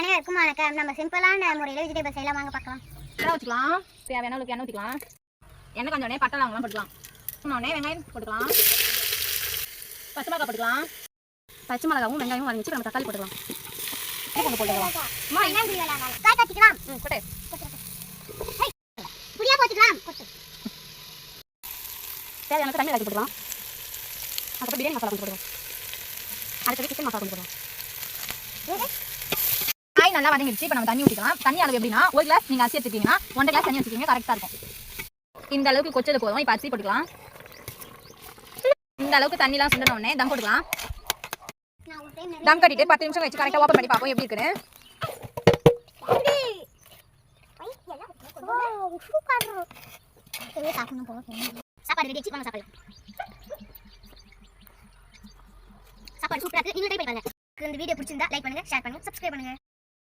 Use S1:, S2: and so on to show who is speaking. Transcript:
S1: அனைவருக்கும் வணக்கம். நம்ம சிம்பிளான முறையில் வெஜிடபிள்ஸ் எல்லாம் வாங்க பார்க்கலாம்.
S2: எண்ணெய் ஊற்றிக்கலாம். தேவையான அளவுக்கு எண்ணெய் ஊற்றிக்கலாம். எண்ணெய் கொஞ்சம் பட்டை லவங்கலாம் போட்டுக்கலாம். உடனே வெங்காயம் போட்டுக்கலாம். பச்சை மிளகா போட்டுக்கலாம். பச்சை மிளகாவும் வெங்காயமும் வதங்கிச்சு நம்ம தக்காளி போட்டுக்கலாம். கொஞ்சம் போட்டுக்கலாம்.
S1: காய் கட்டிக்கலாம்.
S2: போட்டு
S1: புளியா போட்டுக்கலாம்.
S2: தேவையான தண்ணி கட்டி போட்டுக்கலாம். அதுக்கப்புறம் பிரியாணி மசாலா கொஞ்சம் போட்டுக்கலாம். அடுத்தது சிக்கன் மசாலா கொஞ்சம் போட்டுக்கலாம். காய் நல்லா வதங்கிடுச்சு. இப்போ நம்ம தண்ணி ஊற்றிக்கலாம். தண்ணி அளவு எப்படின்னா, ஒரு கிளாஸ் நீங்கள் அரிசி எடுத்துக்கிங்கன்னா 1.5 கிளாஸ் தண்ணி வச்சுக்கிங்க, கரெக்டாக இருக்கும். இந்த அளவுக்கு கொச்சது போதும். இப்போ அரிசி போட்டுக்கலாம். இந்த அளவுக்கு தண்ணிலாம் சுண்டின உடனே தம் போட்டுக்கலாம். தம் கட்டிட்டு 10 நிமிஷம் வச்சு கரெக்டாக ஓப்பன் பண்ணி பார்ப்போம் எப்படி இருக்குன்னு.
S1: சாப்பாடு ரெடி ஆச்சு. வாங்க சாப்பாடு சூப்பரா இருக்கு. நீங்க ட்ரை பண்ணி பாருங்க. இந்த வீடியோ பிடிச்சிருந்தா லைக் பண்ணுங்க, ஷேர் பண்ணுங்க, சப்ஸ்கிரைப் பண்ணுங்க.